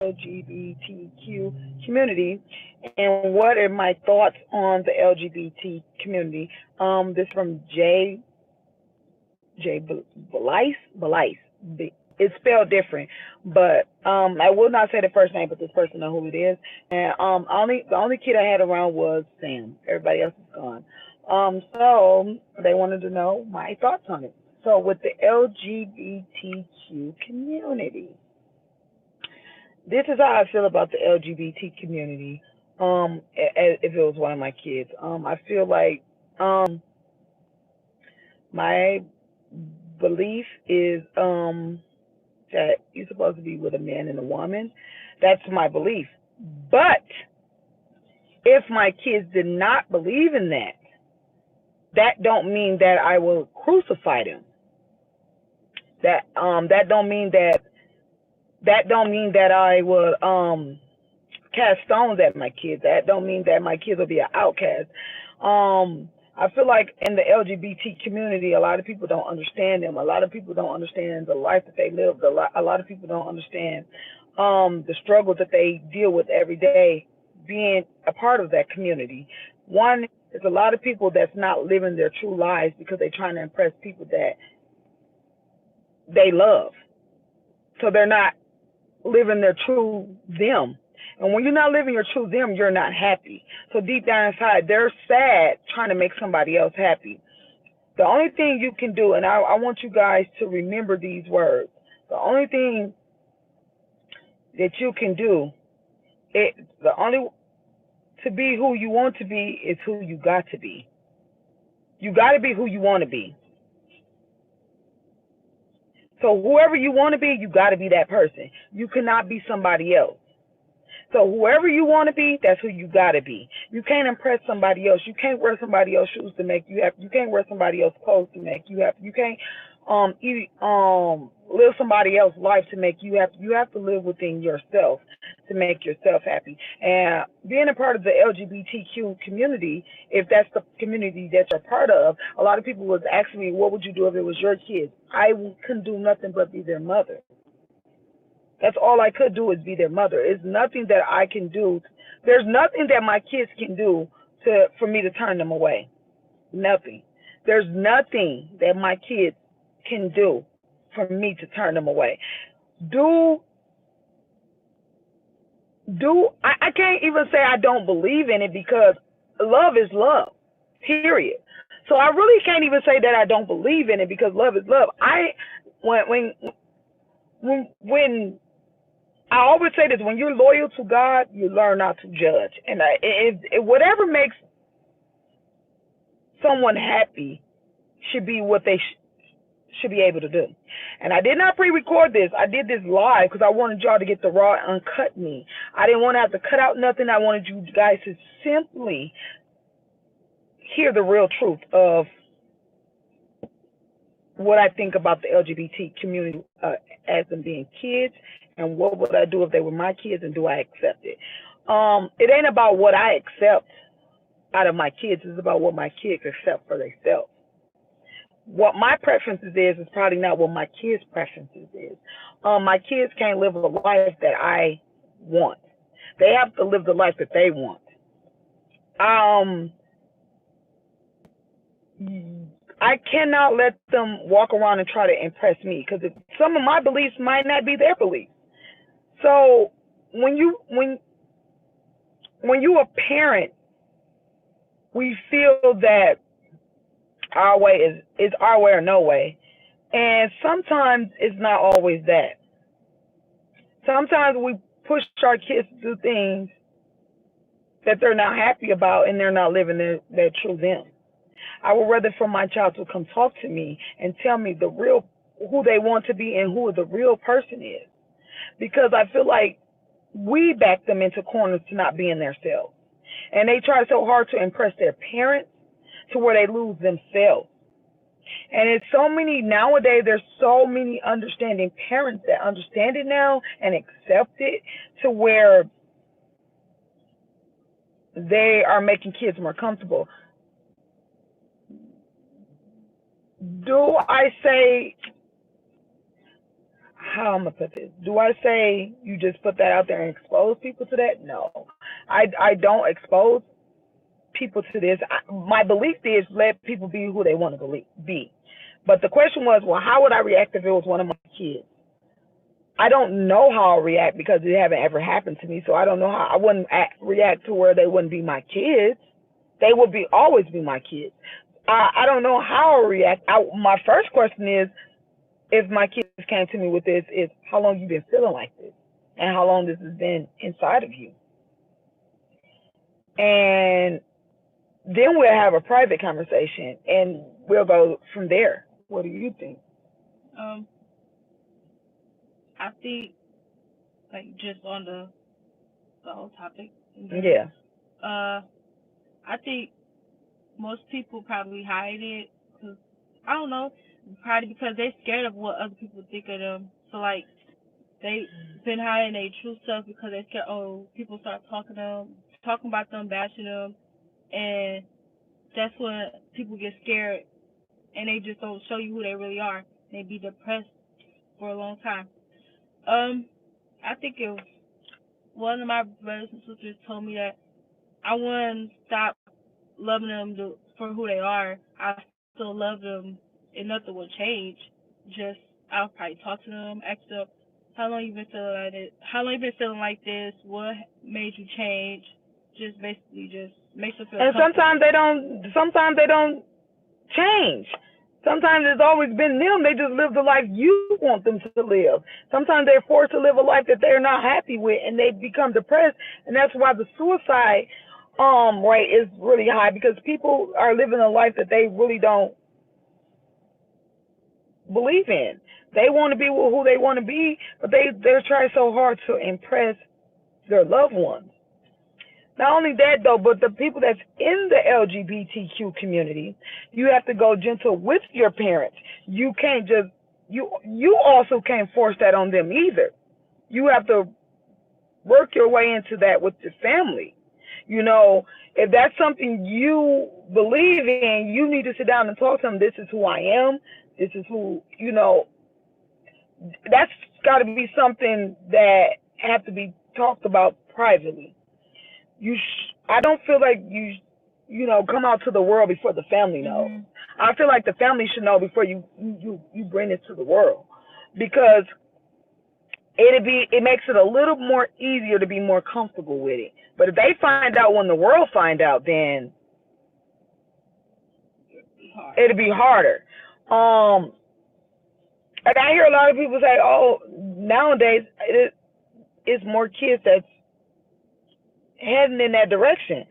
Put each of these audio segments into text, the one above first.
LGBTQ community and what are my thoughts on the LGBT community. This from J Belice. It's spelled different, but I will not say the first name, but this person know who it is. And the only kid I had around was Sam. Everybody else is gone. So they wanted to know my thoughts on it. So with the LGBTQ community, this is how I feel about the LGBT community. If it was one of my kids, I feel like my belief is that you're supposed to be with a man and a woman. That's my belief. But if my kids did not believe in that, that don't mean that I will crucify them. That don't mean that I would cast stones at my kids. That don't mean that my kids will be an outcast. I feel like in the LGBT community, a lot of people don't understand them. A lot of people don't understand the life that they live. A lot of people don't understand the struggles that they deal with every day being a part of that community. One, there's a lot of people that's not living their true lives because they're trying to impress people that they love. So they're not living their true them. And when you're not living your true them, you're not happy. So deep down inside, they're sad trying to make somebody else happy. The only thing you can do, and I want you guys to remember these words, the only thing that you can do, the only to be who you want to be is who you got to be. You got to be who you want to be. So whoever you want to be, you got to be that person. You cannot be somebody else. So whoever you want to be, that's who you got to be. You can't impress somebody else. You can't wear somebody else's shoes to make you happy. You can't wear somebody else's clothes to make you happy. You can't live somebody else's life to make you happy. You have to live within yourself to make yourself happy. And being a part of the LGBTQ community, if that's the community that you're part of, a lot of people was asking me, what would you do if it was your kids? I couldn't do nothing but be their mother. That's all I could do is be their mother. It's nothing that I can do. There's nothing that my kids can do for me to turn them away. Nothing. There's nothing that my kids can do for me to turn them away. I can't even say I don't believe in it because love is love. Period. So I really can't even say that I don't believe in it because love is love. When I always say this, when you're loyal to God, you learn not to judge. And whatever makes someone happy should be what they should be able to do. And I did not pre-record this. I did this live because I wanted y'all to get the raw, uncut me. I didn't want to have to cut out nothing. I wanted you guys to simply hear the real truth of what I think about the LGBT community as them being kids, and what would I do if they were my kids, and do I accept it? It ain't about what I accept out of my kids. It's about what my kids accept for themselves. What my preferences is probably not what my kids' preferences is. My kids can't live a life that I want. They have to live the life that they want. I cannot let them walk around and try to impress me because some of my beliefs might not be their beliefs. So when you a parent, we feel that our way is our way or no way, and sometimes it's not always that. Sometimes we push our kids to do things that they're not happy about, and they're not living their true them. I would rather for my child to come talk to me and tell me the real who they want to be and who the real person is. Because I feel like we back them into corners to not being themselves. And they try so hard to impress their parents to where they lose themselves. And it's so many, nowadays there's so many understanding parents that understand it now and accept it to where they are making kids more comfortable. Do I say how I'm gonna put this. Do I say you just put that out there and expose people to that? No, I don't expose people to this. My belief is let people be who they want to be. But the question was, well, how would I react if it was one of my kids? I don't know how I'll react because it haven't ever happened to me. So I don't know how I wouldn't react to where they wouldn't be my kids. They would be always be my kids. I don't know how I'll react. My first question is, if my kids came to me with this, is how long you been feeling like this, and how long this has been inside of you, and then we'll have a private conversation, and we'll go from there. What do you think? Um, I think like just on the whole topic in general. Yeah. Uh, I think most people probably hide it because I don't know, probably because they're scared of what other people think of them. So like they been hiding their true self because they're scared. Oh, people start talking about them, bashing them, and that's when people get scared and they just don't show you who they really are. They be depressed for a long time. Um, I think if one of my brothers and sisters told me that I wouldn't stop loving them for who they are. I still love them, and nothing will change. Just I'll probably talk to them, ask them how long you been feeling like this, how long you been feeling like this, what made you change. Just basically just makes them feel And comfortable. sometimes they don't. Sometimes they don't change. Sometimes it's always been them. They just live the life you want them to live. Sometimes they're forced to live a life that they're not happy with, and they become depressed. And that's why the suicide rate is really high, because people are living a life that they really don't believe in. They want to be who they want to be, but they're trying so hard to impress their loved ones. Not only that though, but the people that's in the LGBTQ community, you have to go gentle with your parents. You can't just you also can't force that on them either. You have to work your way into that with the family. You know, if that's something you believe in, you need to sit down and talk to them. This is who I am. This is who, that's got to be something that have to be talked about privately. I don't feel like you come out to the world before the family knows. Mhm. I feel like the family should know before you bring it to the world, because it makes it a little more easier to be more comfortable with it. But if they find out when the world find out, then Hard. it'll be harder. Um, and I hear a lot of people say, "Oh, nowadays it's more kids that's heading in that direction."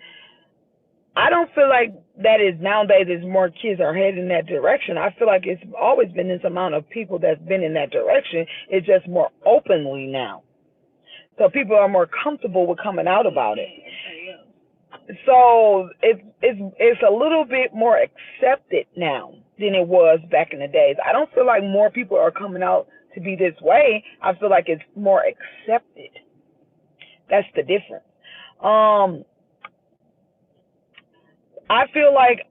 I don't feel like that is nowadays as more kids are heading in that direction. I feel like it's always been this amount of people that's been in that direction. It's just more openly now. So people are more comfortable with coming out about it. So it's a little bit more accepted now than it was back in the days. I don't feel like more people are coming out to be this way. I feel like it's more accepted. That's the difference. Um, I feel like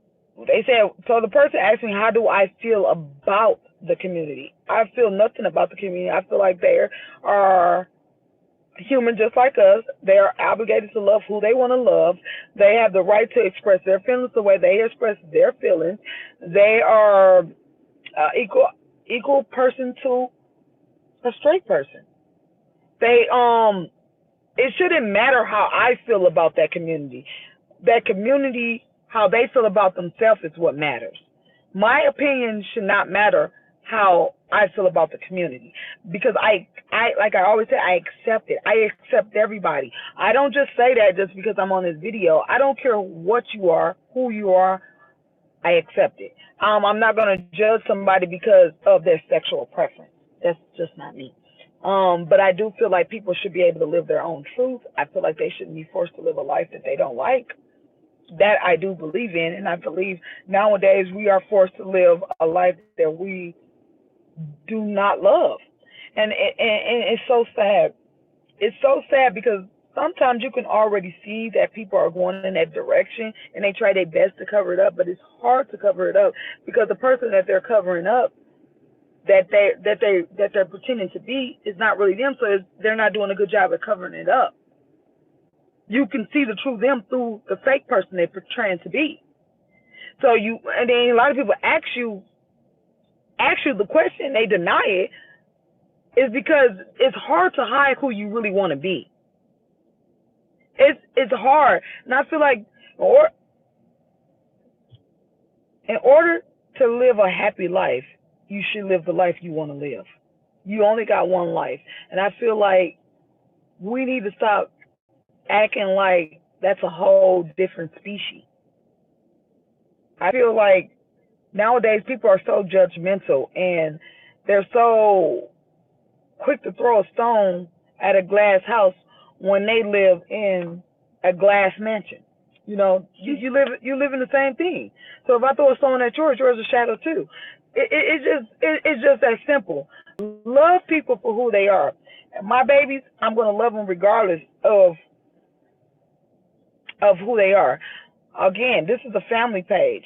they said, so the person asked me, how do I feel about the community? I feel nothing about the community. I feel like they are human just like us. They are obligated to love who they want to love. They have the right to express their feelings the way they express their feelings. They are equal person to a straight person. They it shouldn't matter how I feel about that community. That community, how they feel about themselves is what matters. My opinion should not matter how I feel about the community, because I like I always say, I accept it. I accept everybody. I don't just say that just because I'm on this video. I don't care what you are, who you are. I accept it. I'm not gonna judge somebody because of their sexual preference. That's just not me. But I do feel like people should be able to live their own truth. I feel like they shouldn't be forced to live a life that they don't like. That I do believe in, and I believe nowadays we are forced to live a life that we do not love, and it's so sad. It's so sad because sometimes you can already see that people are going in that direction, and they try their best to cover it up, but it's hard to cover it up because the person that they're covering up they're pretending to be is not really them. So they're not doing a good job of covering it up. You can see the true them through the fake person they're portraying to be. So and then a lot of people ask you the question, they deny it, is because it's hard to hide who you really want to be. It's hard, and I feel like, in order to live a happy life, you should live the life you want to live. You only got one life, and I feel like we need to stop acting like that's a whole different species. I feel like nowadays people are so judgmental, and they're so quick to throw a stone at a glass house when they live in a glass mansion. You know, you live in the same thing. So if I throw a stone at yours is a shadow too. It's just that simple. Love people for who they are. My babies, I'm gonna love them regardless of who they are. Again, this is a family page.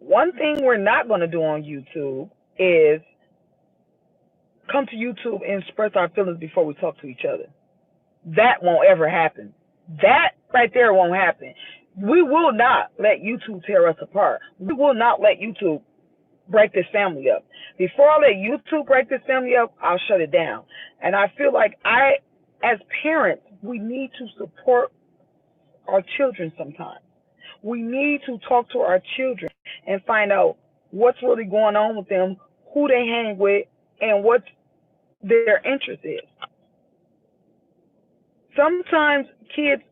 One thing we're not gonna do on YouTube is come to YouTube and express our feelings before we talk to each other. That won't ever happen. That right there won't happen. We will not let YouTube tear us apart. We will not let YouTube break this family up. Before I let YouTube break this family up, I'll shut it down. And I feel like as parents, we need to support our children sometimes. We need to talk to our children and find out what's really going on with them, who they hang with, and what their interest is. Sometimes kids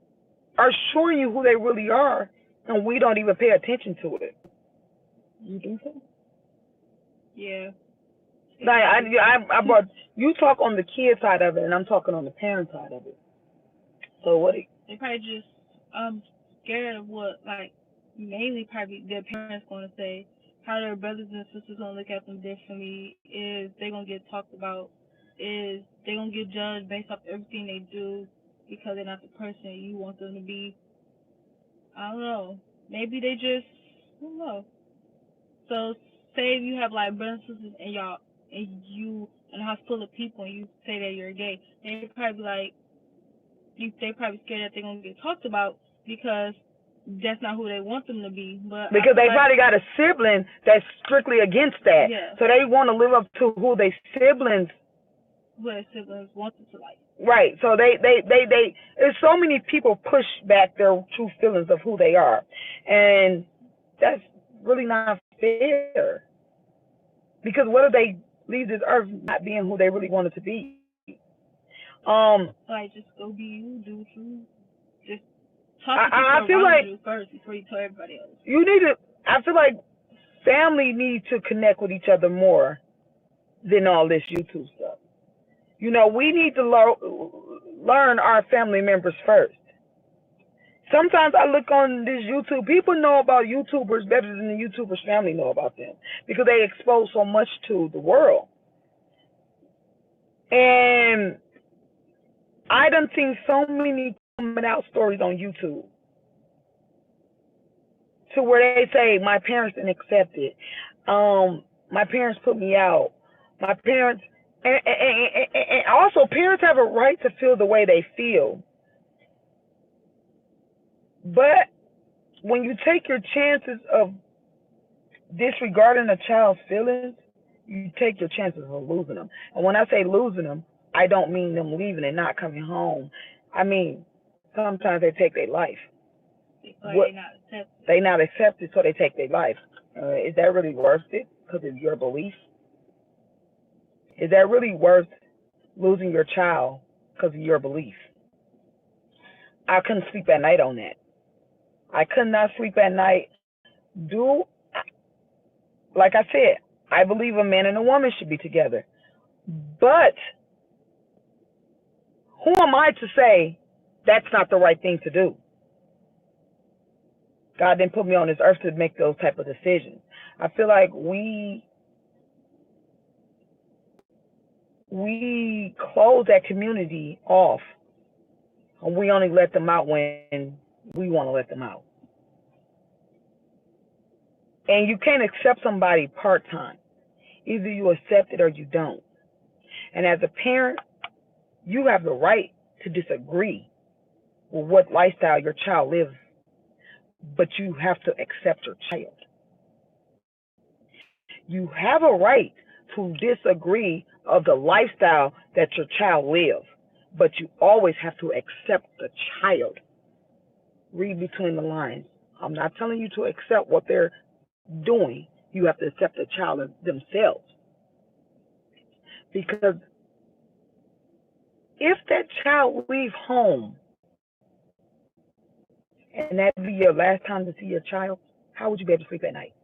are showing you who they really are, and we don't even pay attention to it. You think so? Yeah. Like I brought you talk on the kid side of it, and I'm talking on the parent side of it. So what? They probably just scared of what, like, mainly probably their parents going to say, how their brothers and sisters going to look at them differently, is they going to get talked about, is they going to get judged based off everything they do because they're not the person you want them to be. I don't know. Maybe they just, I don't know. So say if you have like brothers and sisters and you in a house full of people and you say that you're gay, they probably like, they probably scared that they're gonna get talked about because that's not who they want them to be. But because they probably got a sibling that's strictly against that, yeah. So they want to live up to who their siblings want them to like. Right. So they there's so many people push back their true feelings of who they are, and that's really not fair. Because what if they leave this earth not being who they really wanted to be? Like, just go be you, do what you just talk to I people feel around like you first before you tell everybody else. You need to. I feel like family needs to connect with each other more than all this YouTube stuff. You know, we need to learn our family members first. Sometimes I look on this YouTube, people know about YouTubers better than the YouTubers' family know about them because they expose so much to the world. And I done seen so many coming out stories on YouTube to where they say, my parents didn't accept it. My parents put me out. My parents, and also parents have a right to feel the way they feel. But when you take your chances of disregarding a child's feelings, you take your chances of losing them. And when I say losing them, I don't mean them leaving and not coming home. I mean, sometimes they take their life. They not accepted, so they take their life. Is that really worth it because of your belief? Is that really worth losing your child because of your belief? I couldn't sleep at night on that. I could not sleep at night. Like I said, I believe a man and a woman should be together. But who am I to say that's not the right thing to do? God didn't put me on this earth to make those type of decisions. I feel like we close that community off, and we only let them out when we want to let them out. And you can't accept somebody part-time. Either you accept it or you don't. And as a parent, you have the right to disagree with what lifestyle your child lives, but you have to accept your child. You have a right to disagree of the lifestyle that your child lives, but you always have to accept the child. Read between the lines. I'm not telling you to accept what they're doing. You have to accept the child themselves. Because if that child leaves home and that be your last time to see your child, how would you be able to sleep at night?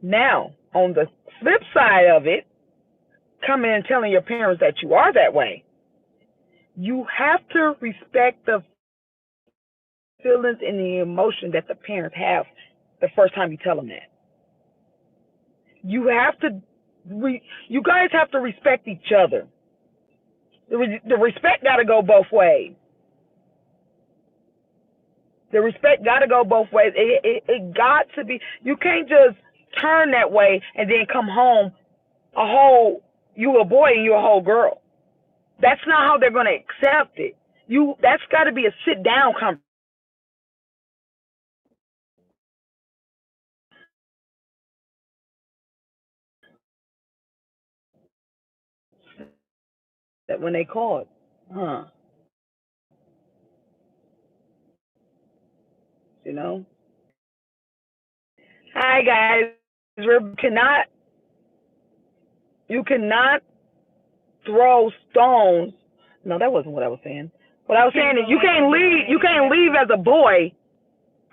Now, on the flip side of it, coming and telling your parents that you are that way, you have to respect the feelings and the emotion that the parents have the first time you tell them that. You have to, you guys have to respect each other. The respect got to go both ways. The respect got to go both ways. It got to be. You can't just turn that way and then come home you a boy and you a whole girl. That's not how they're going to accept it. That's got to be a sit down conversation. That when they call it, huh? You know. Hi guys. You cannot throw stones. No, that wasn't what I was saying. What I was saying is you can't leave as a boy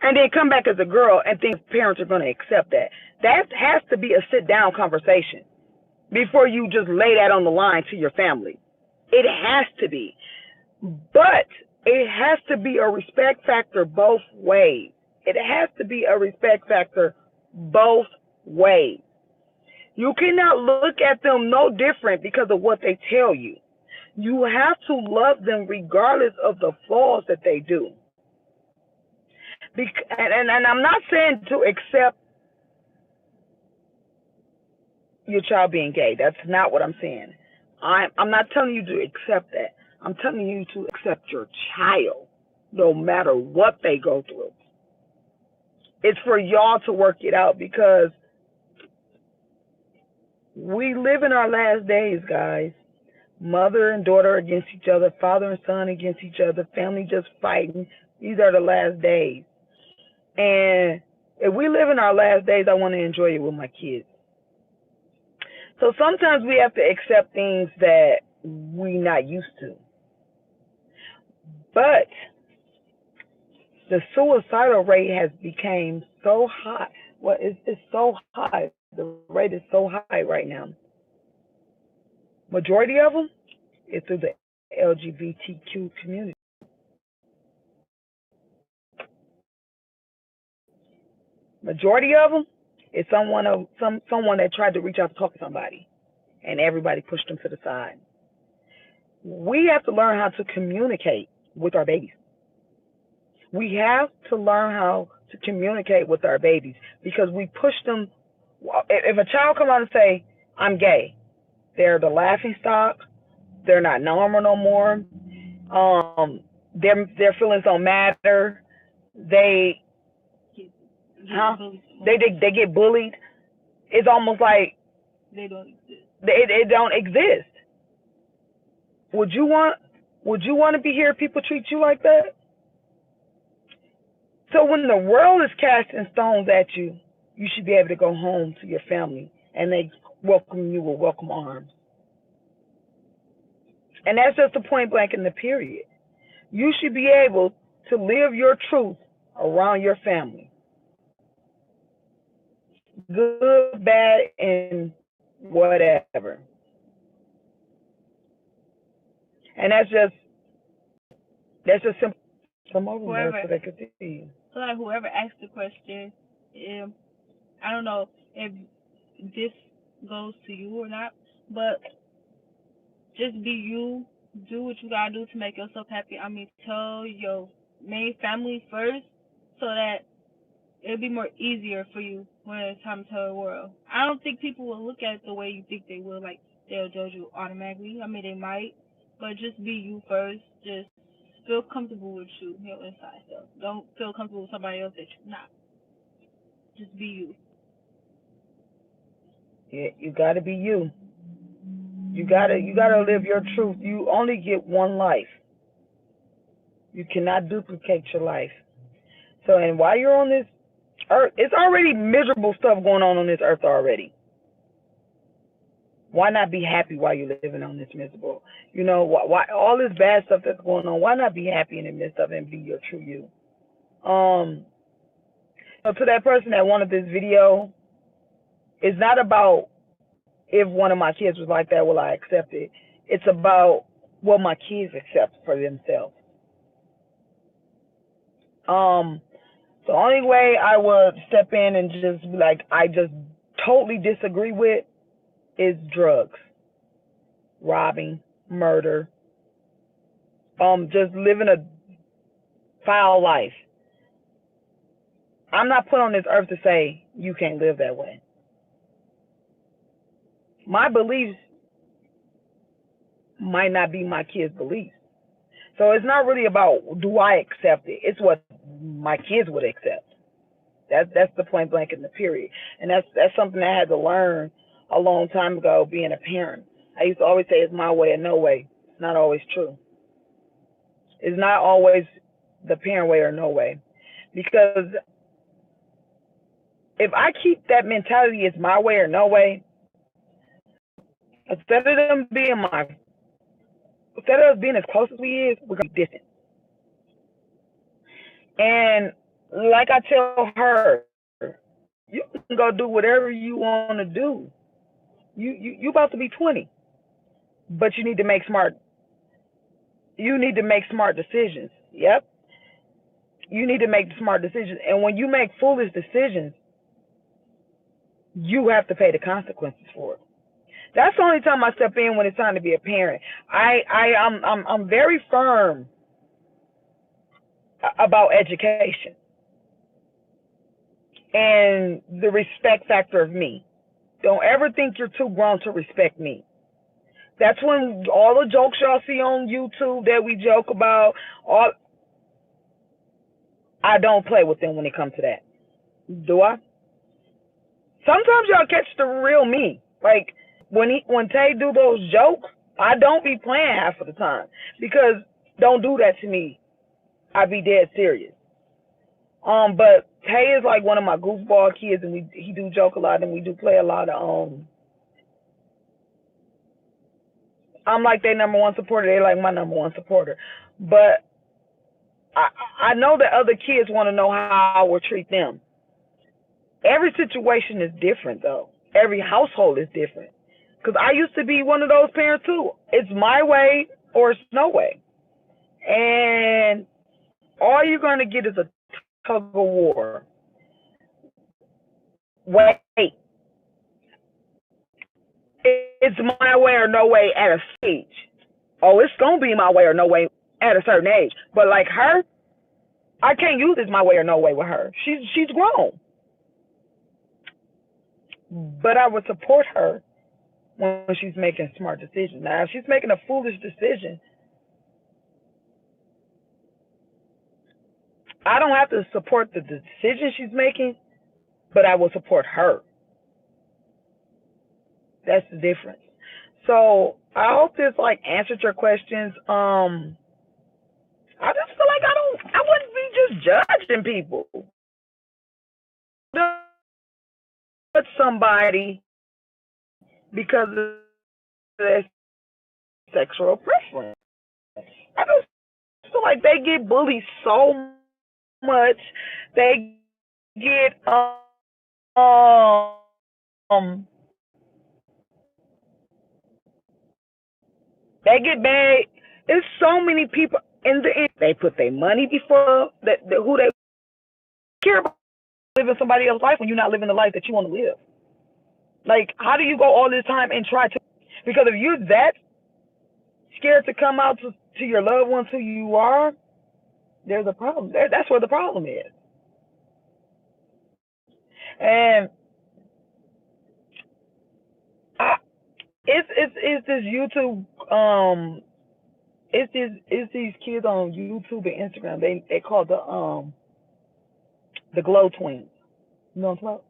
and then come back as a girl and think parents are going to accept that. That has to be a sit down conversation before you just lay that on the line to your family. It has to be. But it has to be a respect factor both ways. It has to be a respect factor both ways. You cannot look at them no different because of what they tell you. You have to love them regardless of the flaws that they do. And I'm not saying to accept your child being gay. That's not what I'm saying. I'm not telling you to accept that. I'm telling you to accept your child, no matter what they go through. It's for y'all to work it out because we live in our last days, guys. Mother and daughter against each other, father and son against each other, family just fighting. These are the last days. And if we live in our last days, I want to enjoy it with my kids. So sometimes we have to accept things that we're not used to. But the suicidal rate has become so high. Well, it's so high. The rate is so high right now. Majority of them is through the LGBTQ community. Majority of them is someone that tried to reach out to talk to somebody, and everybody pushed them to the side. We have to learn how to communicate with our babies. We have to learn how to communicate with our babies because we push them. If a child come out and say, "I'm gay," they're the laughing stock. They're not normal no more. Their feelings don't matter. They huh? They get bullied. It's almost like they don't exist. It don't exist. Would you want to be here? People treat you like that. So when the world is casting stones at you, you should be able to go home to your family and they welcome you with welcome arms. And that's just the point blank in the period. You should be able to live your truth around your family. Good, bad, and whatever. And that's just simple. Come over there so they can see you. So like whoever asked the question, I don't know if this goes to you or not, but just be you. Do what you gotta do to make yourself happy. I mean, tell your main family first so that it'll be more easier for you when it's time to tell the world. I don't think people will look at it the way you think they will, like they'll judge you automatically. I mean, they might, but just be you first. Just feel comfortable with you, your inside self. Don't feel comfortable with somebody else that you're not. Just be you. Yeah, you gotta be you. You gotta live your truth. You only get one life. You cannot duplicate your life. So, and while you're on this earth, it's already miserable stuff going on this earth already. Why not be happy while you're living on this miserable? You know, why all this bad stuff that's going on? Why not be happy in the midst of it and be your true you? So to that person that wanted this video, it's not about if one of my kids was like that, will I accept it? It's about what my kids accept for themselves. Um, the only way I would step in and just be like, I just totally disagree with is drugs, robbing, murder, just living a foul life. I'm not put on this earth to say you can't live that way. My beliefs might not be my kids' beliefs. So it's not really about do I accept it. It's what my kids would accept. That's the point blank in the period. And that's something I had to learn a long time ago being a parent. I used to always say it's my way or no way. It's not always true. It's not always the parent way or no way. Because if I keep that mentality, it's my way or no way, instead of them being instead of us being as close as we is, we're gonna be distant. And like I tell her, you can go do whatever you want to do. You about to be 20, but you need to make smart. You need to make smart decisions. Yep, you need to make smart decisions. And when you make foolish decisions, you have to pay the consequences for it. That's the only time I step in when it's time to be a parent. I'm very firm about education and the respect factor of me. Don't ever think you're too grown to respect me. That's when all the jokes y'all see on YouTube that we joke about, all I don't play with them when it comes to that. Do I? Sometimes y'all catch the real me. Like when Tay do those jokes, I don't be playing half of the time because don't do that to me. I be dead serious. But Tay is like one of my goofball kids, and he do joke a lot, and we do play a lot of. I'm like their number one supporter. They like my number one supporter, but I know that other kids want to know how I would treat them. Every situation is different, though. Every household is different. Because I used to be one of those parents, too. It's my way or it's no way. And all you're going to get is a tug of war. Wait. It's my way or no way at a stage. Oh, it's going to be my way or no way at a certain age. But like her, I can't use it's my way or no way with her. She's grown. But I would support her when she's making smart decisions. Now, if she's making a foolish decision, I don't have to support the decision she's making, but I will support her. That's the difference. So I hope this like answered your questions. I just feel like I wouldn't be just judging people. Judge somebody because of their sexual preference. I just feel like they get bullied so much. They get um they get bad. There's so many people in the end. They put their money before who they care about living somebody else's life when you're not living the life that you want to live. Like, how do you go all this time and try to? Because if you're that scared to come out to your loved ones who you are, there's a problem. That's where the problem is. And I, it's this YouTube it's these kids on YouTube and Instagram. They call the Glow Twins. You know what I'm talking about?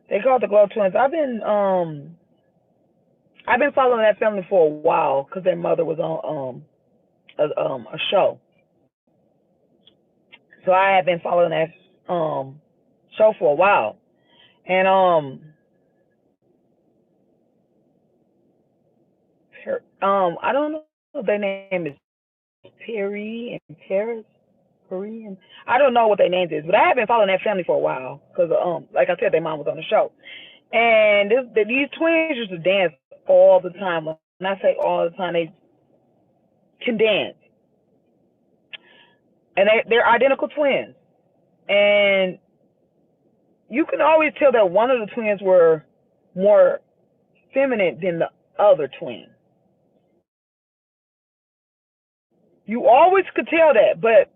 They call it the Glow Twins. I've been following that family for a while because their mother was on a show. So I have been following that show for a while. And I don't know if their name is Perry and Paris. Korean. I don't know what their names is, but I have been following that family for a while because, like I said, their mom was on the show, and these twins used to dance all the time. When I say all the time, they can dance, and they're identical twins, and you can always tell that one of the twins were more feminine than the other twin. You always could tell that, but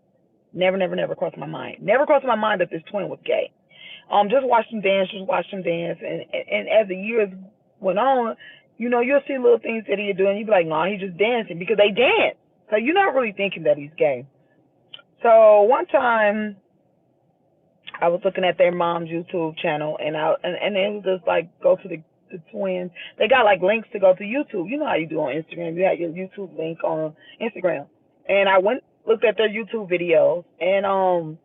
never crossed my mind. Never crossed my mind that this twin was gay. Just watch them dance, and as the years went on, you'll see little things that he'll do, and you'll be like, no, he's just dancing because they dance. So you're not really thinking that he's gay. So one time, I was looking at their mom's YouTube channel, and it was just like go to the twins. They got like links to go to YouTube. You know how you do on Instagram. You have your YouTube link on Instagram, and I looked at their YouTube videos, and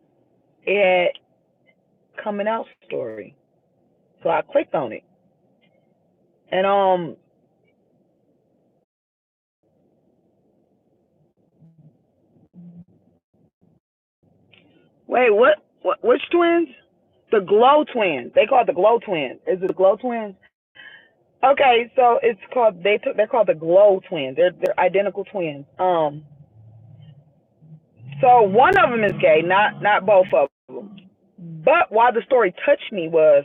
it had coming out story. So I clicked on it, and wait, what? Which twins? The Glow Twins. They call it the Glow Twins. Is it the Glow Twins? Okay, so they're called the Glow Twins. They're identical twins. So one of them is gay, not both of them. But why the story touched me was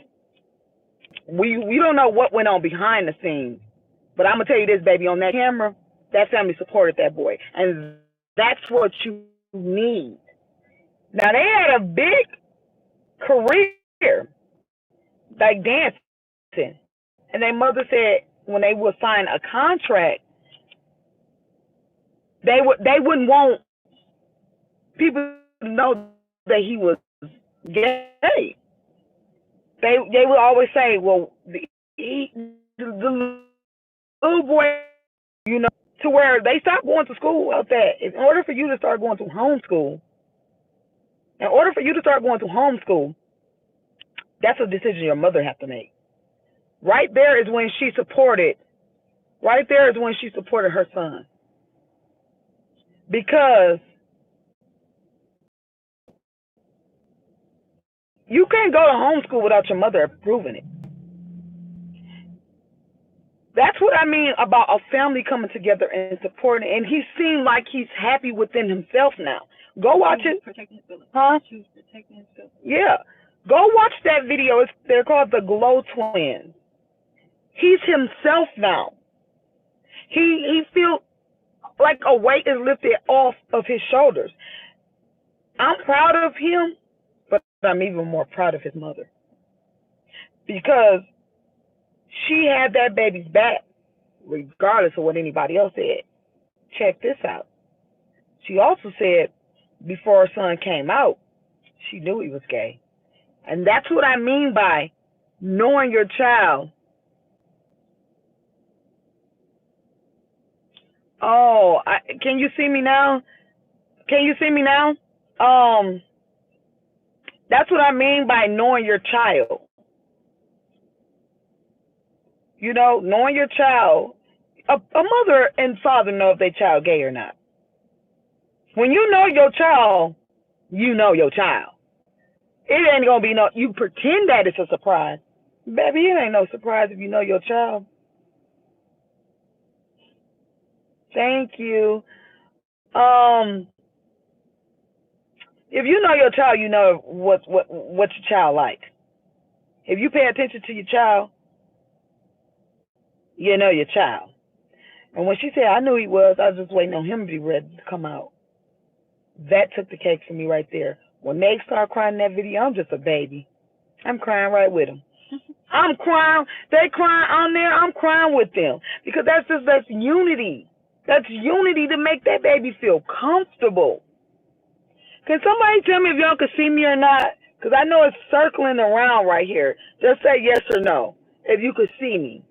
we don't know what went on behind the scenes. But I'm gonna tell you this, baby, on that camera, that family supported that boy, and that's what you need. Now they had a big career, like dancing, and their mother said when they would sign a contract, they wouldn't want people to know that he was gay. They would always say, well, the little boy, to where they stopped going to school out there. In order for you to start going to homeschool, that's a decision your mother has to make. Right there is when she supported. Right there is when she supported her son, because you can't go to homeschool without your mother approving it. That's what I mean about a family coming together and supporting. And he seemed like he's happy within himself now. Go watch it. Protecting his feelings. Huh? She was protecting his feelings. Yeah. Go watch that video. They're called the Glow Twins. He's himself now. He feels like a weight is lifted off of his shoulders. I'm proud of him, but I'm even more proud of his mother, because she had that baby's back regardless of what anybody else said. Check this out. She also said before her son came out, she knew he was gay. And that's what I mean by knowing your child. Oh, can you see me now? Can you see me now? Um, that's what I mean by knowing your child. Knowing your child. A mother and father know if their child gay or not. When you know your child, you know your child. It ain't gonna be no. You pretend that it's a surprise, baby. It ain't no surprise if you know your child. Thank you. Um, if you know your child, you know what your child like. If you pay attention to your child, you know your child. And when she said, I knew he was, I was just waiting on him to be ready to come out. That took the cake for me right there. When they start crying in that video, I'm just a baby. I'm crying right with them. I'm crying. They crying on there. I'm crying with them because that's unity. That's unity to make that baby feel comfortable. Can somebody tell me if y'all can see me or not? Because I know it's circling around right here. Just say yes or no if you could see me.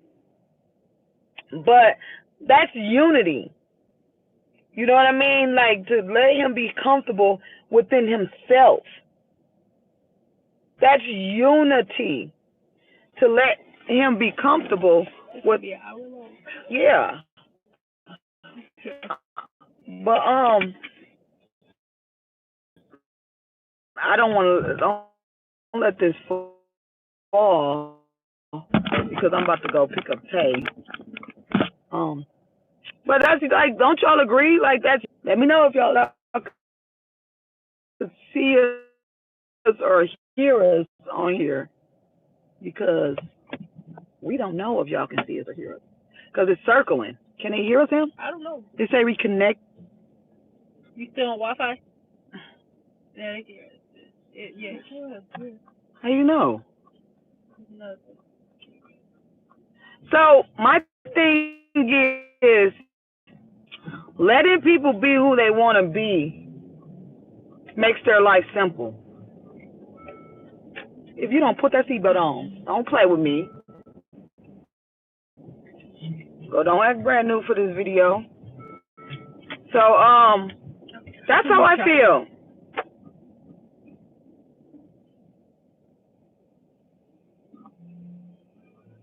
But that's unity. You know what I mean? Like to let him be comfortable within himself. That's unity. To let him be comfortable with. Yeah. But I don't want to. Don't let this fall because I'm about to go pick up Tay. But that's like, don't y'all agree? Like that's. Let me know if y'all can see us or hear us on here because we don't know if y'all can see us or hear us because it's circling. Can they hear us, Sam? I don't know. They say reconnect. You still on Wi-Fi? Yeah, they hear it. Yeah. How you know? Nothing. So my thing is letting people be who they want to be makes their life simple. If you don't put that seatbelt on, don't play with me. So don't act brand new for this video. So that's how I feel.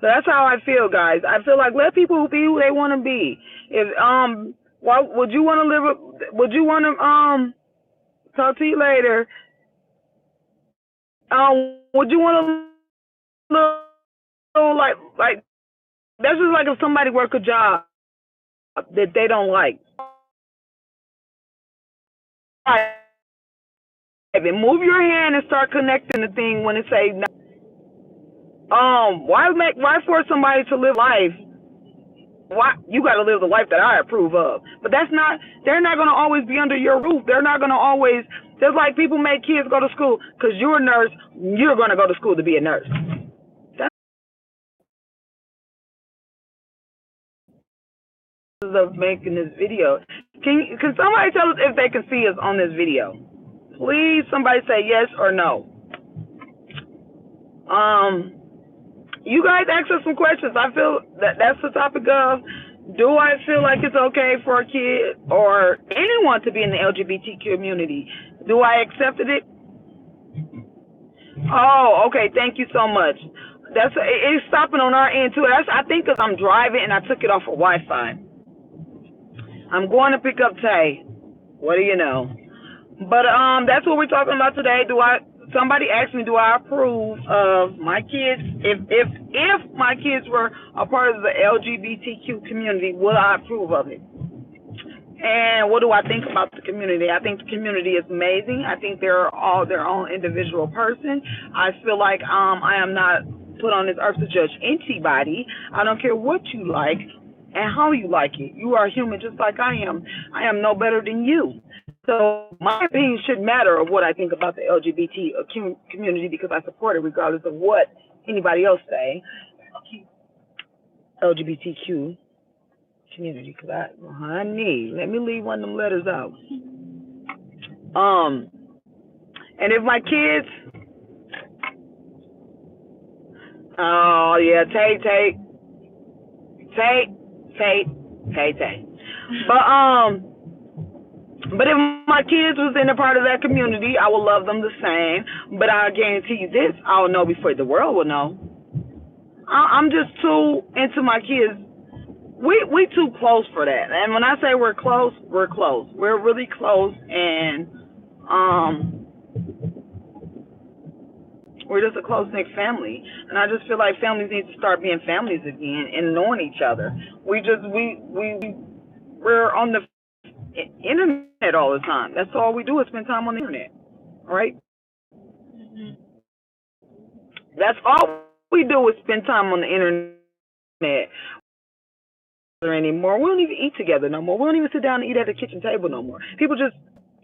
So that's how I feel, guys. I feel like let people be who they want to be. If why would you want to live? Would you want to talk to you later? Would you want to live like that's just like if somebody work a job that they don't like. Move your hand and start connecting the thing when it say no. Why force somebody to live life? Why you got to live the life that I approve of? But that's not. They're not gonna always be under your roof. They're not gonna always. Just like people make kids go to school because you're a nurse. You're gonna go to school to be a nurse. That's of making this video. Can somebody tell us if they can see us on this video? Please, somebody say yes or no. You guys ask us some questions. I feel that's the topic of, do I feel like it's okay for a kid or anyone to be in the LGBT community? Do I accept it? Oh, okay. Thank you so much. It's stopping on our end too. I think because I'm driving and I took it off of Wi-Fi. I'm going to pick up Tay. What do you know? But that's what we're talking about today. Somebody asked me, do I approve of my kids? If my kids were a part of the LGBTQ community, would I approve of it? And what do I think about the community? I think the community is amazing. I think they're all their own individual person. I feel like I am not put on this earth to judge anybody. I don't care what you like and how you like it. You are human just like I am. I am no better than you. So my opinion shouldn't matter of what I think about the LGBT community because I support it regardless of what anybody else say. LGBTQ community, because honey, let me leave one of them letters out. And if my kids, oh yeah, Tay. But if my kids was in a part of that community, I would love them the same. But I guarantee you this, I'll know before the world will know. I'm just too into my kids. We too close for that. And when I say we're close, we're close. We're really close, and we're just a close-knit family. And I just feel like families need to start being families again and knowing each other. We're on the internet all the time. That's all we do is spend time on the internet, right? Mm-hmm. That's all we do is spend time on the internet. Anymore. We don't even eat together no more. We don't even sit down and eat at the kitchen table no more. People just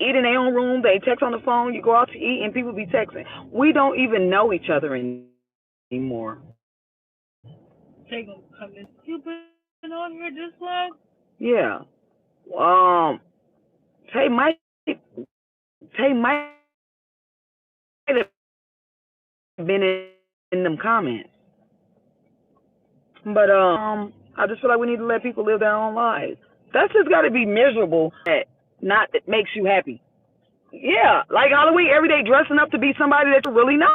eat in their own room. They text on the phone. You go out to eat, and people be texting. We don't even know each other anymore. They gonna come in. You been on here this long? Yeah. Um. Tay might have been in them comments, but I just feel like we need to let people live their own lives. That's just got to be miserable. That makes you happy. Yeah, like Halloween, every day dressing up to be somebody that you're really not.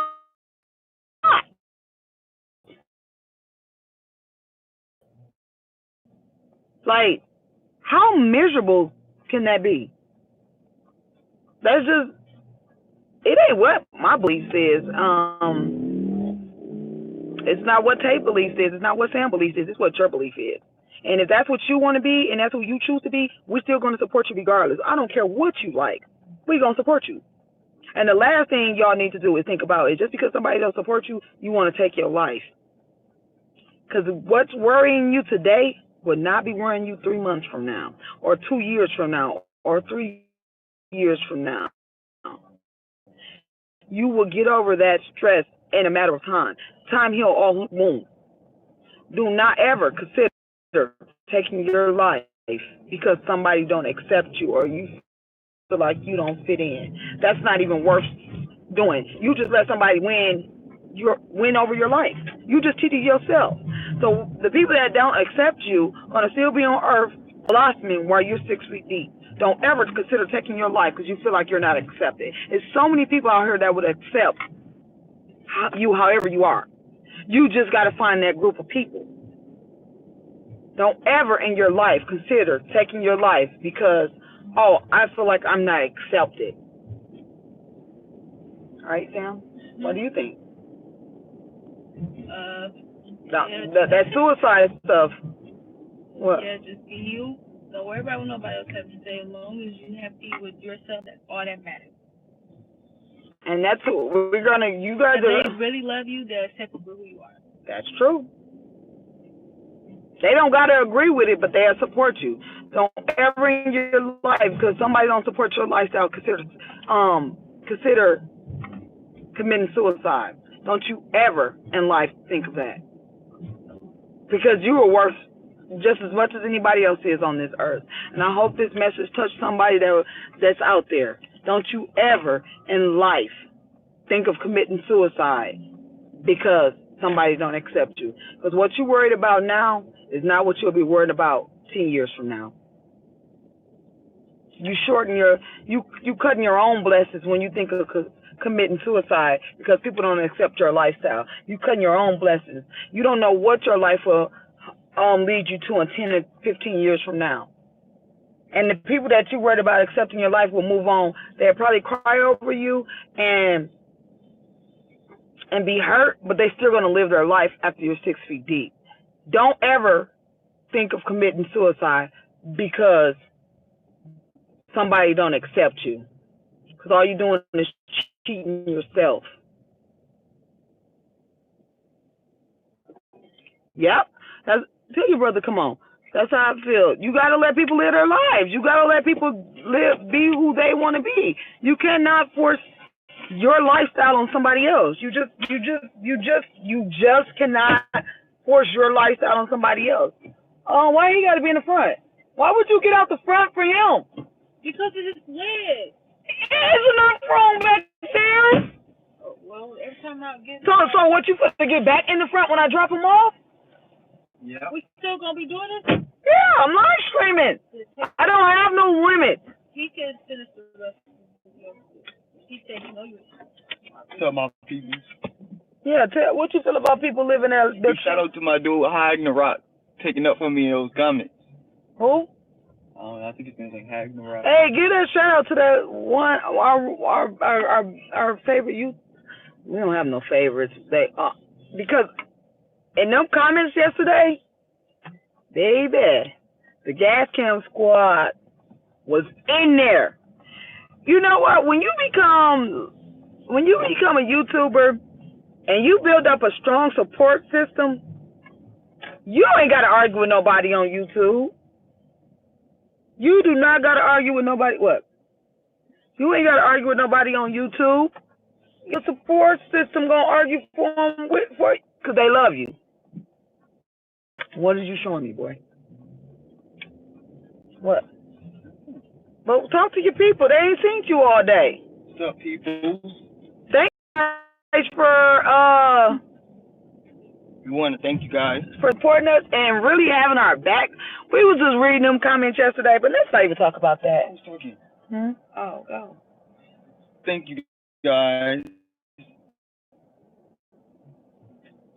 Like, how miserable can that be? That's just, it ain't what my belief is. It's not what Tate believes is. It's not what Sam believes is. It's what your belief is. And if that's what you want to be and that's who you choose to be, we're still going to support you regardless. I don't care what you like. We're going to support you. And the last thing y'all need to do is think about it. Just because somebody don't support you, you want to take your life. Because what's worrying you today will not be worrying you 3 months from now, or 2 years from now, or 3 years from now. You will get over that stress in a matter of time. Time heal all wounds. Do not ever consider taking your life because somebody don't accept you or you feel like you don't fit in. That's not even worth doing. You just let somebody win over your life. You just cheated yourself. So the people that don't accept you are gonna still be on earth blossoming while you're 6 feet deep. Don't ever consider taking your life because you feel like you're not accepted. There's so many people out here that would accept you however you are. You just got to find that group of people. Don't ever in your life consider taking your life because, oh, I feel like I'm not accepted. All right, Sam? What do you think? That suicide stuff. What? Yeah, just be you. Don't worry about what nobody else has to say. As long as you happy with yourself, that's all that matters. And that's what we're gonna. You guys are. They really love you. They'll accept you for who you are. That's true. They don't gotta agree with it, but they'll support you. Don't ever in your life because somebody don't support your lifestyle consider committing suicide. Don't you ever in life think of that because you are worth just as much as anybody else is on this earth. And I hope this message touched somebody that's out there. Don't you ever in life think of committing suicide because somebody don't accept you. Because what you're worried about now is not what you'll be worried about 10 years from now. You cutting your own blessings when you think of committing suicide because people don't accept your lifestyle. You cutting your own blessings. You don't know what your life will lead you to in 10 or 15 years from now. And the people that you worried about accepting your life will move on. They'll probably cry over you and be hurt, but they're still going to live their life after you're 6 feet deep. Don't ever think of committing suicide because somebody don't accept you. Because all you're doing is cheating yourself. Yep. Tell your brother, come on. That's how I feel. You got to let people live their lives. You got to let people be who they want to be. You cannot force your lifestyle on somebody else. You just cannot force your lifestyle on somebody else. Oh, why he got to be in the front? Why would you get out the front for him? Because of his leg. Isn't nothing wrong back there? Well, every time I get so what you supposed to get back in the front when I drop him off? Yeah. We still gonna be doing this? Yeah, I'm live streaming. I don't have no limit. He can finish the rest of the video. He said he know you. Tell my people. Yeah, tell what you feel about people living there. Big shout out to my dude hiding the rock, taking up for me in those comments. Who? I think his name's like Hiding the Rock. Hey, give a shout out to that one our favorite youth. We don't have no favorites. Because in them comments yesterday, baby, the Gas Cam Squad was in there. You know what? When you become a YouTuber and you build up a strong support system, you ain't got to argue with nobody on YouTube. You do not got to argue with nobody. What? You ain't got to argue with nobody on YouTube. Your support system gonna argue for them for because they love you. What is you showing me, boy? What? But talk to your people. They ain't seen you all day. What's up, people? Thank you guys for We want to thank you guys. supporting us and really having our back. We was just reading them comments yesterday, but let's not even talk about that. I was talking. Oh, go. Thank you guys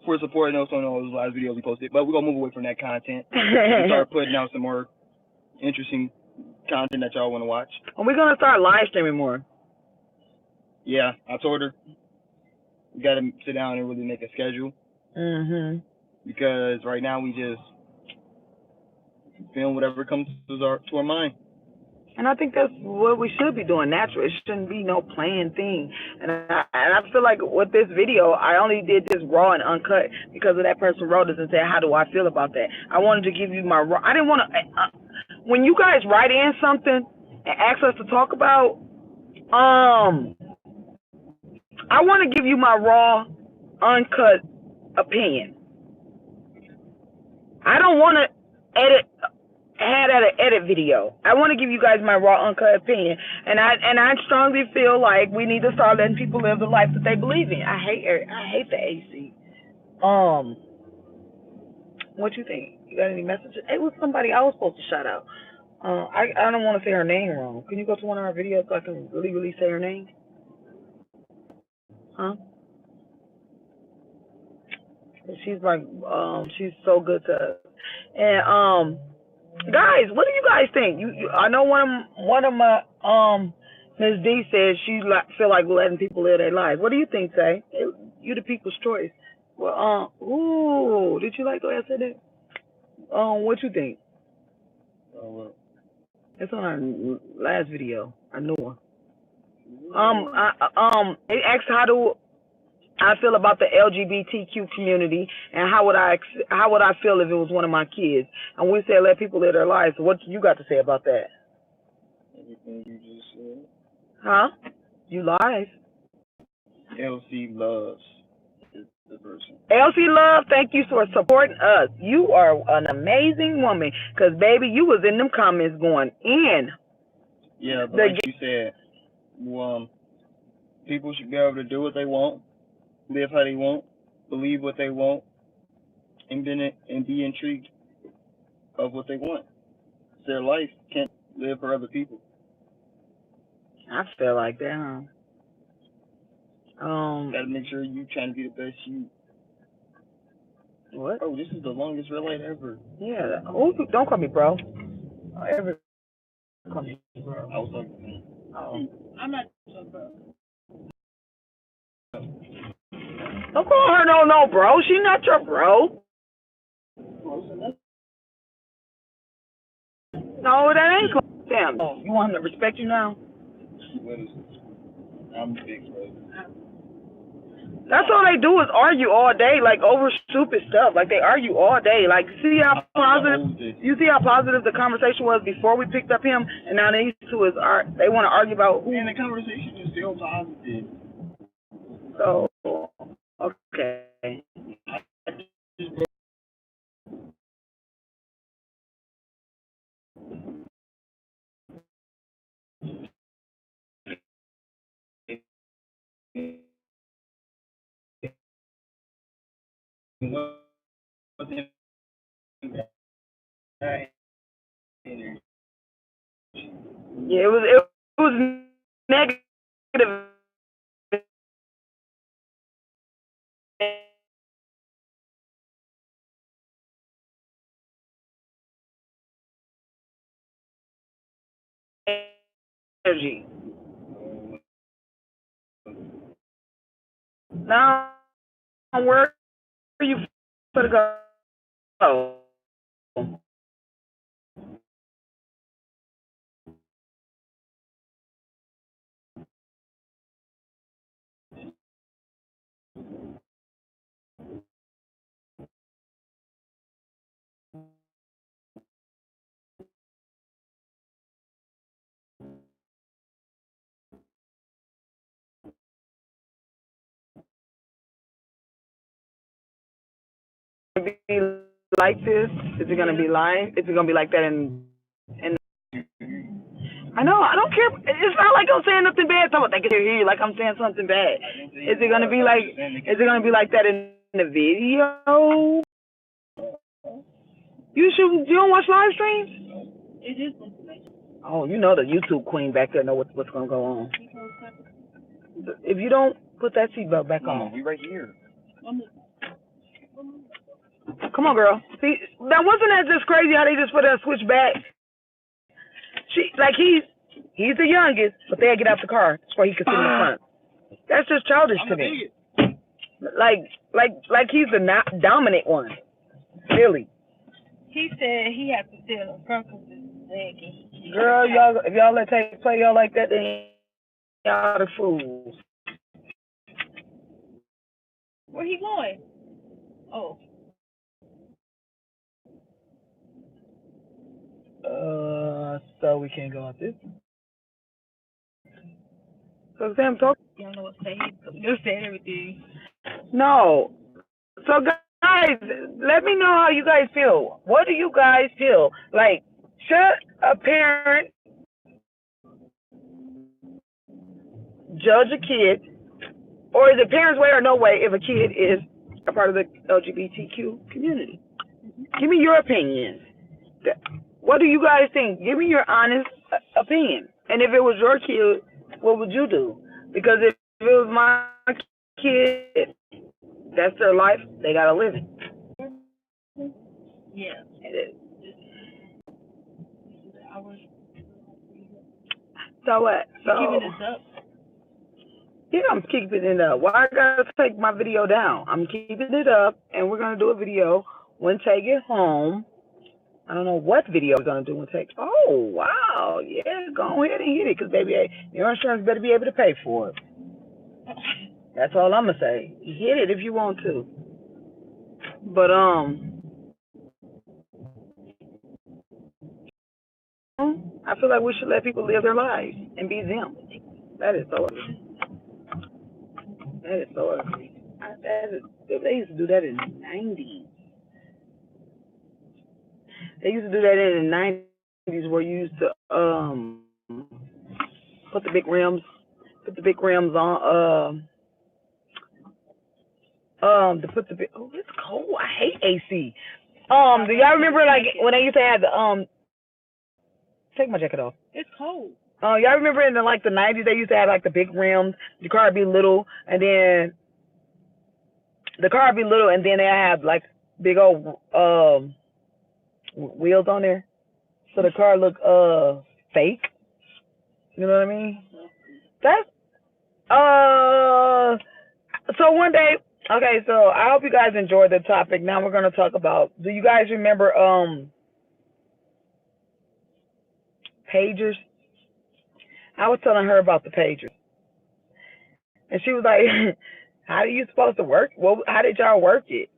for supporting us on all those live videos we posted. But we're going to move away from that content. We start putting out some more interesting content that y'all want to watch. And we're going to start live streaming more. Yeah, I told her we got to sit down and really make a schedule. Because right now we just film whatever comes to our mind. And I think that's what we should be doing natural. It shouldn't be no planned thing. And I feel like with this video, I only did this raw and uncut because of that person wrote us and said, how do I feel about that? I wanted to give you my raw. I didn't want to. When you guys write in something and ask us to talk about, I want to give you my raw, uncut opinion. I don't want to had at an edit video. I want to give you guys my raw, uncut opinion, and I strongly feel like we need to start letting people live the life that they believe in. I hate the AC. What you think? You got any messages? It was somebody I was supposed to shout out. I don't want to say her name wrong. Can you go to one of our videos so I can really say her name? Huh? She's like, she's so good to us. And guys, what do you guys think? I know one of my Ms. D said she feel like letting people live their lives. What do you think, Say? You the people's choice. Well, ooh, did you like the way I said that? What you think? It's on our last video, our new one. It asked how do I feel about the LGBTQ community, and how would I feel if it was one of my kids? And we said let people live their lives. So what you got to say about that? Everything you just said. Huh? You live. LC Loves is the person. LC Love, thank you for supporting us. You are an amazing woman, because, baby, you was in them comments going in. Yeah, but like you said, people should be able to do what they want, live how they want, believe what they want, and be intrigued of what they want. It's their life. Can't live for other people. I feel like that, Gotta make sure you trying to be the best you. What? Oh, this is the longest red light ever. Yeah. Oh, don't call me bro. Ever call me bro. I was talking to him. Oh. I'm not so bro. Don't call her no bro. She not your bro. No, that ain't cool. Damn. You want him to respect you now? What is it? I'm big, bro. That's all they do is argue all day, like over stupid stuff. Like they argue all day. Like see how positive you see how positive the conversation was before we picked up him, and now these two they want to argue about who. And the conversation is still positive. So okay. Yeah, it was negative. Energy. Now, where are you gonna go? be like this? Is it gonna be live? Is it gonna be like that in I know, I don't care. It's not like I'm saying nothing bad. Someone they can hear you like I'm saying something bad. Is it gonna be like that in the video? You don't watch live streams? It is information. Oh, you know the YouTube queen back there know what's gonna go on. If you don't put that seatbelt back on. We right here. Come on, girl. See, that wasn't that just crazy how they just put that switch back. He's the youngest, but they get out the car so he can sit in the front. That's just childish to me. Like he's the not dominant one. Really. He said he had to sit in the front because his leg. Girl, if y'all let Tate play y'all like that, then y'all the fools. Where he going? Oh. So we can't go out this. So Sam, talk. You don't know what to say. You're saying everything. No. So guys, let me know how you guys feel. What do you guys feel? Like, should a parent judge a kid, or is it parents' way or no way if a kid is a part of the LGBTQ community? Give me your opinion. What do you guys think? Give me your honest opinion. And if it was your kid, what would you do? Because if it was my kid, that's their life. They gotta live it. Yeah. It is. So what? So keeping this up? Yeah, I'm keeping it up. Why I gotta take my video down? I'm keeping it up, and we're gonna do a video when Tay get home. I don't know what video we're gonna do when Tay. Oh wow, yeah, go ahead and hit it, cause baby, your insurance better be able to pay for it. That's all I'm gonna say. Hit it if you want to. But I feel like we should let people live their lives and be them. That is so ugly. That is so ugly. They used to do that in the 90s. They used to do that in the 90s where you used to put the big rims on to put the big, oh, it's cold. I hate AC. Do y'all remember like when they used to have the take my jacket off. It's cold. Y'all remember in the 90s they used to have like the big rims, the car would be little, and then they have like big old wheels on there, so the car look fake. You know what I mean? That's so one day. Okay, so I hope you guys enjoyed the topic. Now we're gonna talk about. Do you guys remember pagers? I was telling her about the pagers, and she was like, "How are you supposed to work? Well, how did y'all work it?"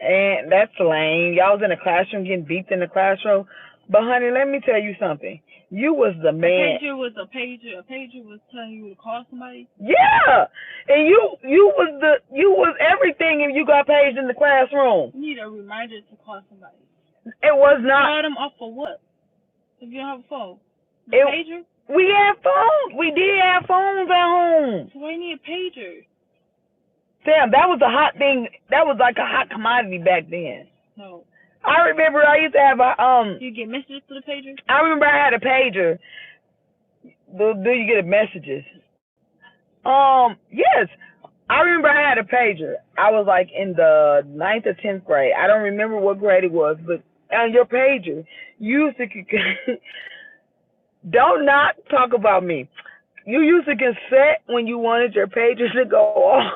And that's lame. Y'all was in the classroom getting beeped in the classroom. But honey, let me tell you something. You was the man. A pager was a pager. A pager was telling you to call somebody. Yeah, and you was everything if you got paged in the classroom. You need a reminder to call somebody. It was not. Call them off for what? If you don't have a phone. Pager? We had phones. We did have phones at home. So why you need a pager? Sam, that was a hot thing. That was like a hot commodity back then. No. I remember I used to have a Do you get messages to the pager? I remember I had a pager. Do you get messages? Yes. I remember I had a pager. I was like in the 9th or 10th grade. I don't remember what grade it was, but on your pager, you used to don't not talk about me. You used to consent when you wanted your pager to go off.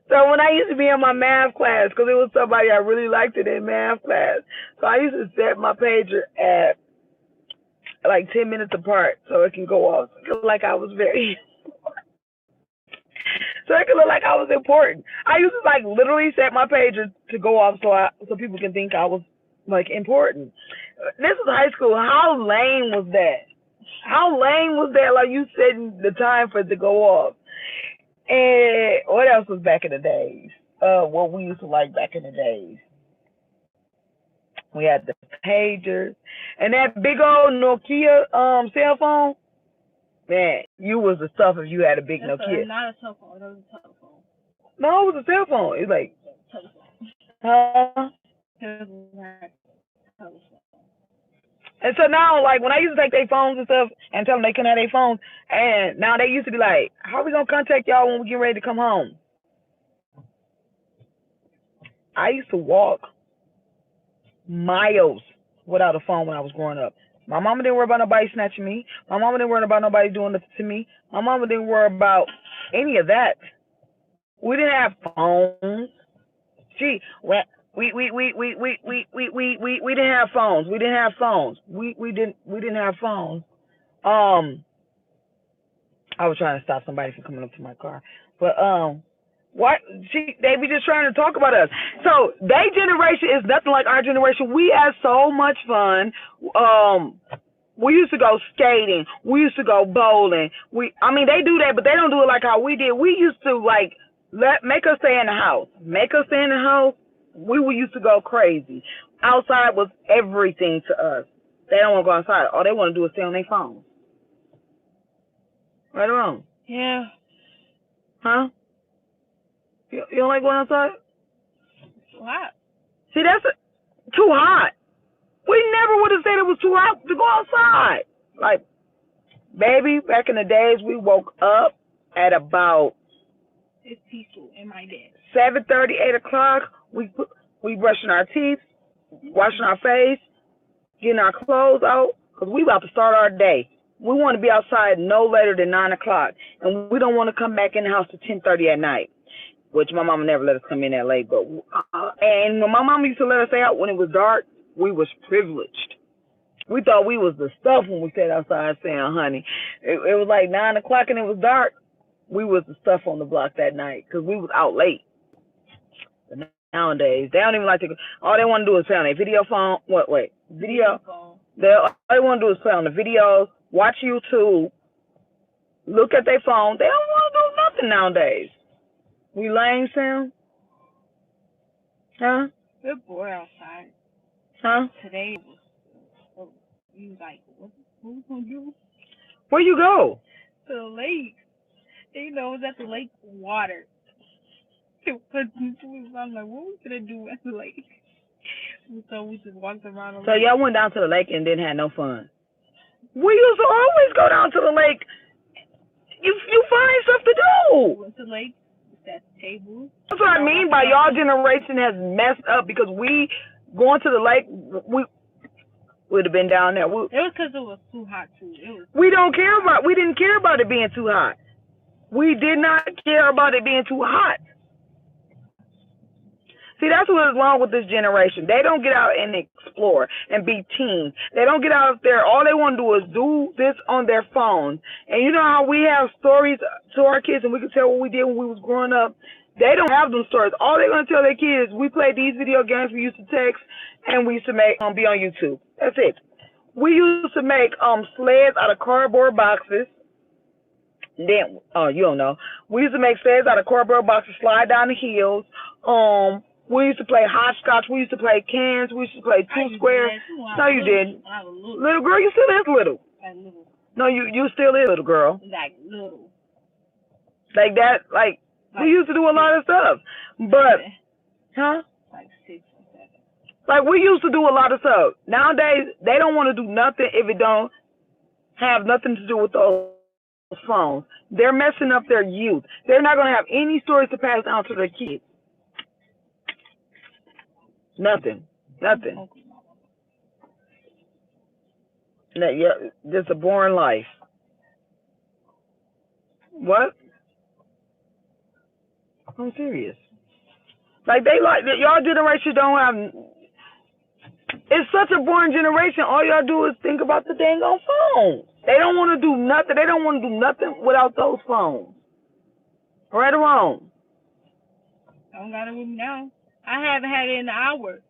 So when I used to be in my math class, because it was somebody I really liked it in math class, so I used to set my pager at like 10 minutes apart so it can go off. So it looked like I was very so it could look like I was important. I used to like literally set my pager to go off so people can think I was like important. This was high school. How lame was that? How lame was that? Like you setting the time for it to go off. And what else was back in the days? what we used to like back in the days. We had the pagers and that big old Nokia cell phone. Man, you was the stuff if you had a big Nokia. Not a cell phone. It was a telephone. No, it was a cell phone. It's like, Telephone. huh? It was like telephone. And so now, like, when I used to take their phones and stuff and tell them they couldn't have their phones, and now they used to be like, how are we going to contact y'all when we get ready to come home? I used to walk miles without a phone when I was growing up. My mama didn't worry about nobody snatching me. My mama didn't worry about nobody doing nothing to me. My mama didn't worry about any of that. We didn't have phones. Gee, we didn't have phones. We didn't have phones. We didn't have phones. I was trying to stop somebody from coming up to my car, but what? See, they be just trying to talk about us. So their generation is nothing like our generation. We had so much fun. We used to go skating. We used to go bowling. I mean, they do that, but they don't do it like how we did. We used to like make us stay in the house. Make us stay in the house. We used to go crazy. Outside was everything to us. They don't want to go outside. All they want to do is stay on their phone. Right or wrong? Yeah. Huh? You don't like going outside? It's hot. See, that's too hot. We never would have said it was too hot to go outside. Like, baby, back in the days, we woke up at about It's peaceful in my bed. 7:30, 8 o'clock. We brushing our teeth, washing our face, getting our clothes out, because we about to start our day. We want to be outside no later than 9 o'clock, and we don't want to come back in the house till 10:30 at night, which my mama never let us come in that late. But and when my mama used to let us stay out when it was dark, we was privileged. We thought we was the stuff when we sat outside saying, honey. It was like 9 o'clock and it was dark. We was the stuff on the block that night because we was out late. But nowadays, they don't even like to go. All they want to do is play on their video phone. Video? All they want to do is play on the videos, watch YouTube, look at their phone. They don't want to do nothing nowadays. We lame, Sam? Huh? We're bored outside. Huh? Today was you like, what we gonna do? Where you go? To the lake. You know, it was at the lake water. I'm like, what we gonna do at the lake? So we just walked around the lake. So y'all went down to the lake and didn't have no fun. We used to always go down to the lake. You find stuff to do. We went to the lake, sat at the table. That's what I mean by y'all generation has messed up because we going to the lake, we would have been down there. It was because it was too hot too. We didn't care about it being too hot. We did not care about it being too hot. See, that's what is wrong with this generation. They don't get out and explore and be teens. They don't get out there. All they want to do is do this on their phones. And you know how we have stories to our kids and we can tell what we did when we was growing up? They don't have them stories. All they're going to tell their kids, we played these video games, we used to text, and we used to make be on YouTube. That's it. We used to make sleds out of cardboard boxes. Then, you don't know. We used to make sleds out of cardboard boxes, slide down the hills. We used to play hopscotch. We used to play cans. We used to play two squares. No, you didn't. Little girl, you still is little. Like little. No, you still is little girl. Like little. Like that, like we used to do a lot of stuff. But, huh? Like 6 or 7. Like we used to do a lot of stuff. Nowadays, they don't want to do nothing if it don't have nothing to do with those phones. They're messing up their youth. They're not going to have any stories to pass down to their kids. Nothing. Nothing. Just a boring life. What? I'm serious. Like y'all generation don't have. It's such a boring generation. All y'all do is think about the dang on phone. They don't want to do nothing. They don't want to do nothing without those phones. Right or wrong? I don't got it with me now. I haven't had it in an hour.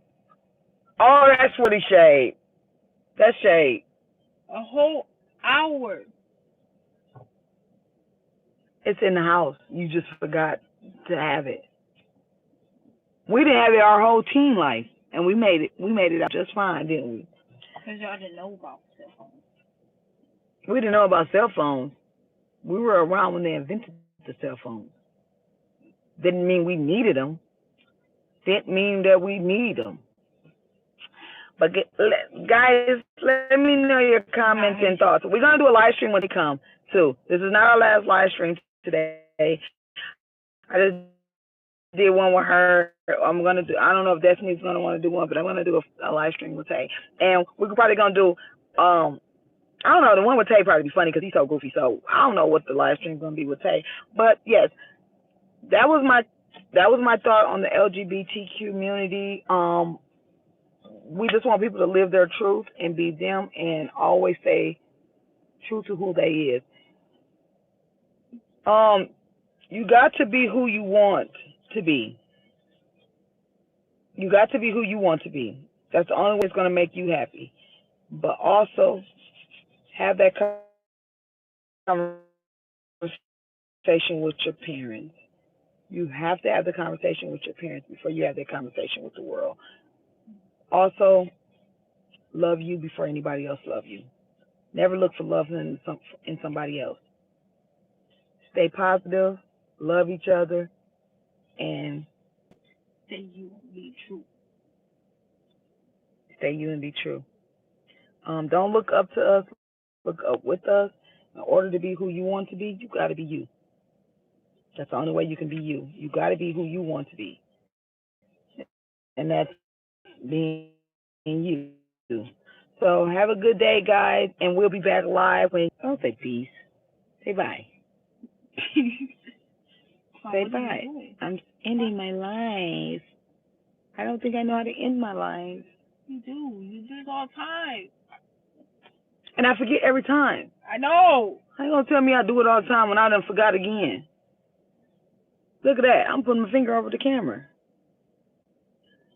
Oh, that's really shade. That's shade. A whole hour. It's in the house. You just forgot to have it. We didn't have it our whole teen life, and we made it. We made it out just fine, didn't we? Because y'all didn't know about cell phones. We didn't know about cell phones. We were around when they invented the cell phones. Didn't mean we needed them. Didn't mean that we need them. But guys, let me know your comments and thoughts. We're gonna do a live stream when they come too. This is not our last live stream today. I just did one with her. I'm gonna do. I don't know if Destiny's gonna want to do one, but I'm gonna do a live stream with Tay, and we're probably gonna do. I don't know. The one with Tay probably be funny because he's so goofy. So I don't know what the live stream's gonna be with Tay. But yes, that was my thought on the LGBT community. We just want people to live their truth and be them and always stay true to who they is. You got to be who you want to be. You got to be who you want to be. That's the only way it's going to make you happy. But also have that conversation with your parents. You have to have the conversation with your parents before you have that conversation with the world. Also, love you before anybody else love you. Never look for love in somebody else. Stay positive, love each other, and stay you and be true. Stay you and be true. Don't look up to us. Look up with us. In order to be who you want to be, you got to be you. That's the only way you can be you. You got to be who you want to be, and that's being you. So have a good day, guys, and we'll be back live when. Don't say peace. Say bye. Say bye. I'm ending my live. I don't think I know how to end my live. You do. You do it all the time. And I forget every time. I know. How you gonna tell me I do it all the time when I done forgot again? Look at that. I'm putting my finger over the camera.